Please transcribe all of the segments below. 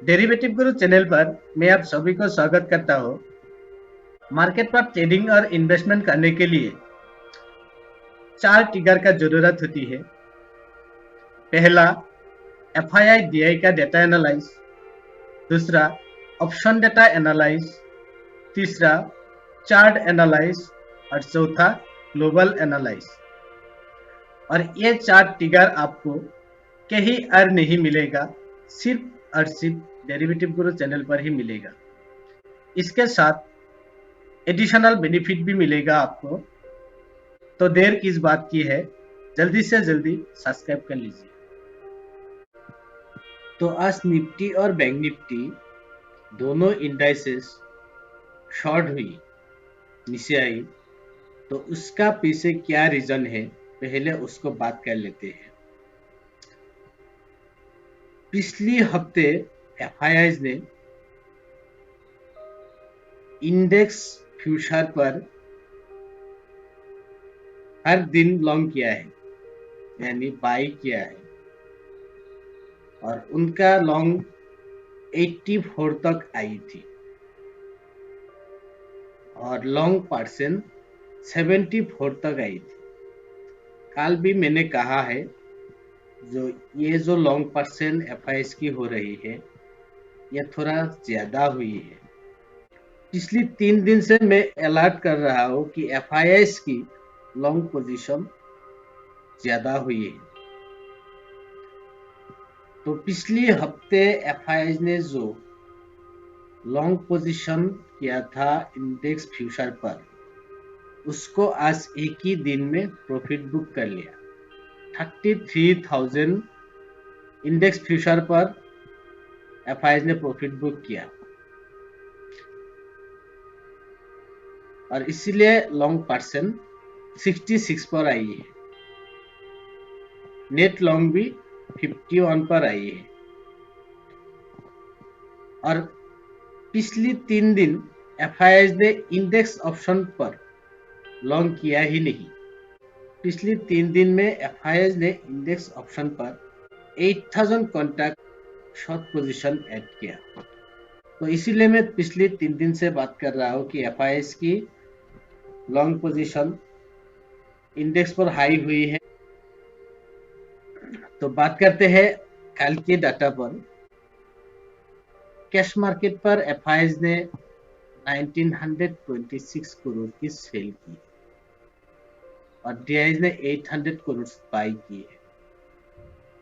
Derivative गुरु channel पर मैं आप सभी को स्वागत करता हूँ। मार्केट पर ट्रेडिंग और इन्वेस्टमेंट करने के लिए 4 ट्रिगर का जरूरत होती है। पहला, एफआईआई डीआई का डेटा एनालाइज। दूसरा, ऑप्शन डेटा एनालाइज। तीसरा, चार्ट एनालाइज। और चौथा, ग्लोबल एनालाइज। और ये 4 ट्रिगर आपको कहीं और नहीं मिलेगा, सिर्फ और सिर्फ डेरिवेटिव गुरु चैनल पर ही मिलेगा। इसके साथ एडिशनल बेनिफिट भी मिलेगा आपको। तो देर किस बात की है, जल्दी से जल्दी सब्सक्राइब कर लीजिए। तो आज निफ्टी और बैंक निफ्टी दोनों इंडाइसेस शॉर्ट हुई, नीचे आई। तो उसका पीछे क्या रीजन है, पहले उसको बात कर लेते हैं। पिछले हफ्ते एफआईआई ने इंडेक्स फ्यूचर पर हर दिन लॉन्ग किया है, यानी बाई किया है। और उनका लॉन्ग 84 तक आई थी और लॉन्ग परसेंट 74 तक आई थी। कल भी मैंने कहा है, जो लॉन्ग परसेंट एफआईएस की हो रही है, यह थोड़ा ज्यादा हुई है। पिछली 3 दिन से मैं अलर्ट कर रहा हूँ कि एफआईएस की लॉन्ग पोजीशन ज्यादा हुई है। तो पिछले हफ्ते एफआईएस ने जो लॉन्ग पोजीशन किया था इंडेक्स फ्यूचर पर, उसको आज एक ही दिन में प्रॉफिट बुक कर लिया। 33,000 इंडेक्स फ्यूचर पर एफआईएस ने प्रॉफिट बुक किया और इसीलिए लॉन्ग परसेंट 66 पर आई है। नेट लॉन्ग भी 51 पर आई है। और पिछली 3 दिन एफआईएस ने इंडेक्स ऑप्शन पर लॉन्ग किया ही नहीं। पिछली 3 दिन में एफआईएस ने इंडेक्स ऑप्शन पर 8000 कॉन्ट्रैक्ट शॉर्ट पोजीशन ऐड किया। तो इसीलिए मैं पिछले 3 दिन से बात कर रहा हूँ कि एफआईएस की लॉन्ग पोजीशन इंडेक्स पर हाई हुई है। तो बात करते हैं कल के डाटा पर। कैश मार्केट पर एफआईएस ने 1926 करोड़ की सेल की और डीआईएस ने 800 करोड़ बाई की है।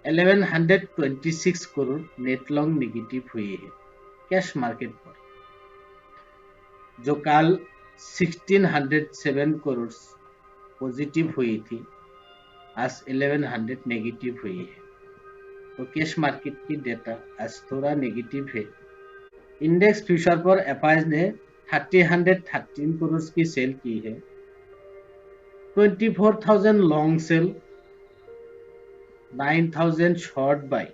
1126 करोड़ नेट लॉन्ग नेगेटिव हुई है कैश मार्केट पर, जो कल 1607 करोड़ पॉजिटिव हुई थी, आज 1100 नेगेटिव हुई है। तो कैश मार्केट की डेटा आज थोड़ा नेगेटिव है। इंडेक्स फ्यूचर पर एफआईएस ने 313 करोड़ की सेल की है। 24,000 लॉन्ग सेल, 9,000 शॉर्ट बाई,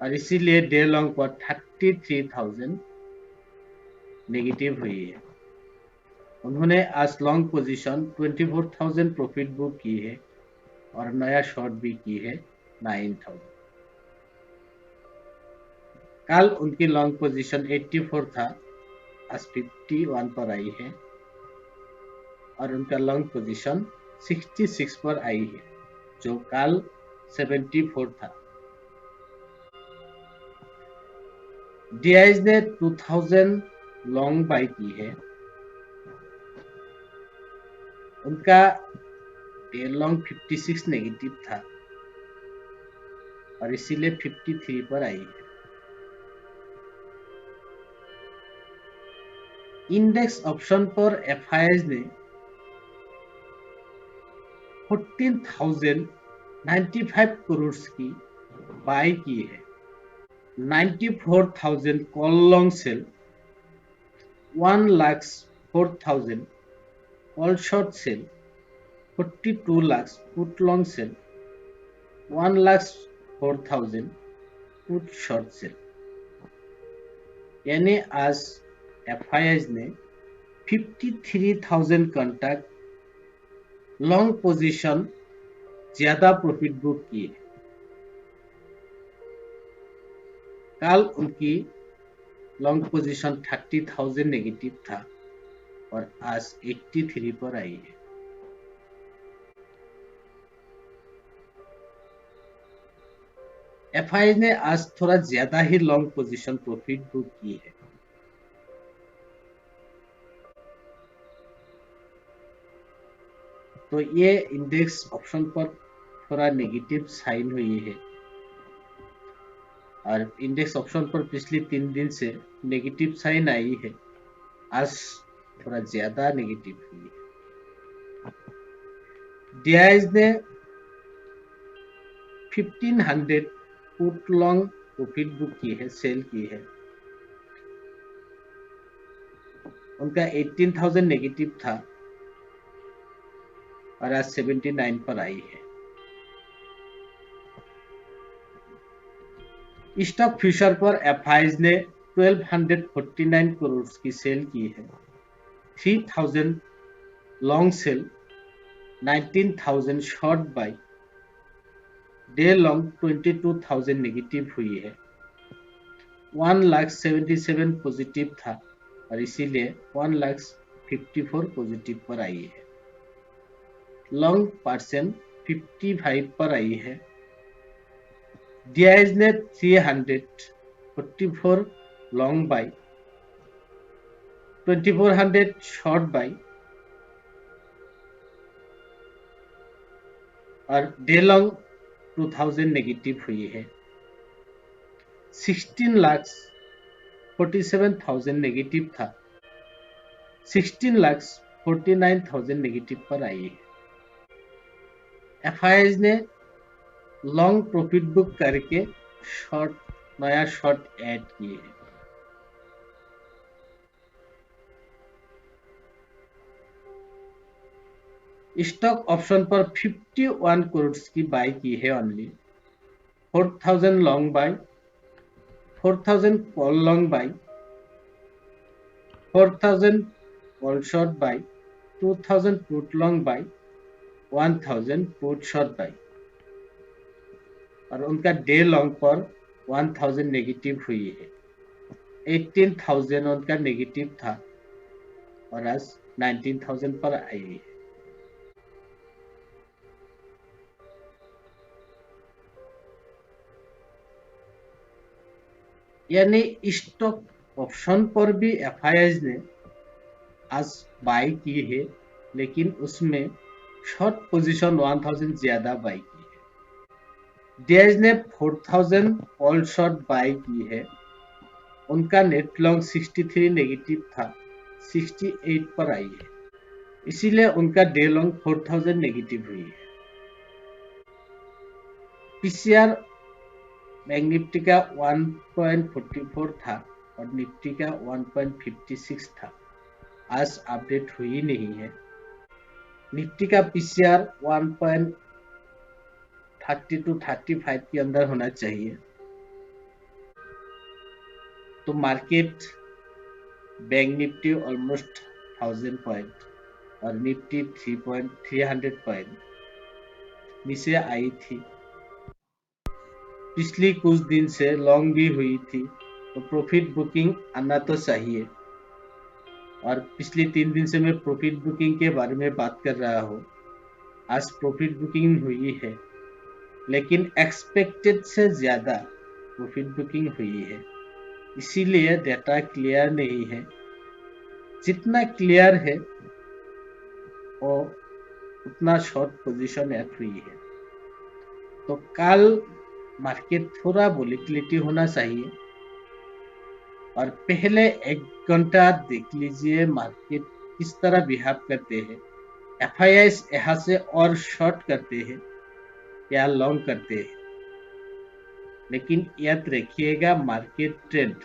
और इसीलिए डे लॉन्ग पर 33,000 नेगेटिव हुई है। उन्होंने आज लॉन्ग पोजीशन 24,000 प्रॉफिट बुक की है और नया शॉर्ट भी की है 9,000। कल उनकी लॉन्ग पोजीशन 84 था, आज 51 पर आई है और उनका लॉन्ग पोजीशन 66 पर आई है, जो कल 74 था। डीआईएस ने 2000 लॉन्ग बाई की है। उनका डे लॉन्ग 56 नेगेटिव था और इसीलिए 53 पर आई है। इंडेक्स ऑप्शन पर एफआईएस ने 14,095 करोड़ की बाई की है। 94,000 call long sell, 1,04,000 call short sell, 42 lakh put long sell, 1,04,000 put short sell. यानी आज एफआईएस ने 53,000 कॉन्ट्रैक्ट लॉन्ग पोजीशन ज्यादा प्रॉफिट बुक की है। कल उनकी लॉन्ग पोजीशन 30,000 नेगेटिव था और आज 83 पर आई है। एफआई ने आज थोड़ा ज्यादा ही लॉन्ग पोजीशन प्रॉफिट बुक की है। तो ये इंडेक्स ऑप्शन पर थोड़ा नेगेटिव साइन हुई है और इंडेक्स ऑप्शन पर पिछले 3 दिन से नेगेटिव साइन आई है। आज थोड़ा ज्यादा नेगेटिव हुई है। डीआईएस ने 1500 पुट लॉन्ग प्रॉफिट बुक की है, सेल की है। उनका 18,000 नेगेटिव था और आज 79 पर आई है। स्टॉक फ्यूचर पर एफआईज ने 1249 करोड़ की सेल की है। 3000 long sell, 19,000 short buy, day long 22,000 negative हुई है। 1,77,000 पॉजिटिव था और इसीलिए 1,54,000 पॉजिटिव पर आई है। लॉन्ग परसेंट 55 पर आई है। डीआईएस ने 344 लॉन्ग बाई, 2400 शॉर्ट बाई और डे लॉन्ग 2000 नेगेटिव हुई है। 16,47,000 नेगेटिव था, 16,49,000 नेगेटिव पर आई है। एफआईएस ने लॉन्ग प्रॉफिट बुक करके नया शॉर्ट ऐड किए हैं। स्टॉक ऑप्शन पर 51 करोड़ की बाई की है only. 4,000 long by, 4,000 call long by, 4,000 call short by, 2,000 put long by, 1,000 put short by और उनका डे लॉन्ग पर 1,000 नेगेटिव हुई है। 18,000 उनका नेगेटिव था और आज 19,000 पर आई है। यानी स्टॉक ऑप्शन पर भी एफआईएस ने आज बाई की है, लेकिन उसमें शॉर्ट पोजीशन 1000 ज्यादा बाई की है। डीआईएस ने 4000 ऑल शॉर्ट बाई की है। उनका नेट लॉन्ग 63 नेगेटिव था, 68 पर आई है, इसीलिए उनका डे लॉन्ग 4000 नेगेटिव हुई है। पीसीआर बैंक निफ्टी का 1.44 था और निफ्टी का 1.56 था। आज अपडेट हुई नहीं है। निफ्टी का पीसीआर 1.30 to 35 के अंदर होना चाहिए। तो market bank Nifty almost 1000 point और निफ्टी 300 पॉइंट नीचे आई थी। पिछली कुछ दिन से लॉन्ग भी हुई थी, तो प्रॉफिट बुकिंग आना तो चाहिए। और पिछले 3 दिन से मैं प्रॉफिट बुकिंग के बारे में बात कर रहा हूँ। आज प्रॉफिट बुकिंग हुई है, लेकिन एक्सपेक्टेड से ज्यादा प्रॉफिट बुकिंग हुई है, इसीलिए डेटा क्लियर नहीं है। जितना क्लियर है और उतना शॉर्ट पोजीशन ऐड हुई है। तो कल मार्केट थोड़ा वोलेटिलिटी होना चाहिए और पहले 1 घंटा देख लीजिए मार्केट किस तरह बिहेव करते हैं। एफआईएस यहाँ से और शॉर्ट करते हैं या लॉन्ग करते हैं, लेकिन याद रखिएगा मार्केट ट्रेंड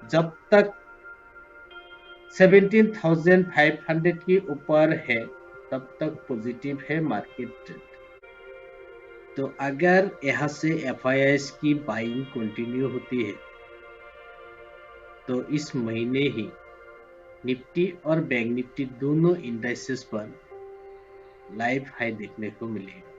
जब तक 17,500 के ऊपर है तब तक पॉजिटिव है मार्केट ट्रेंड। तो अगर यहाँ से एफआईएस की बाइंग कंटिन्यू होती है तो इस महीने ही निफ्टी और बैंक निफ्टी दोनों इंडाइसेस पर लाइव हाई देखने को मिलेगा।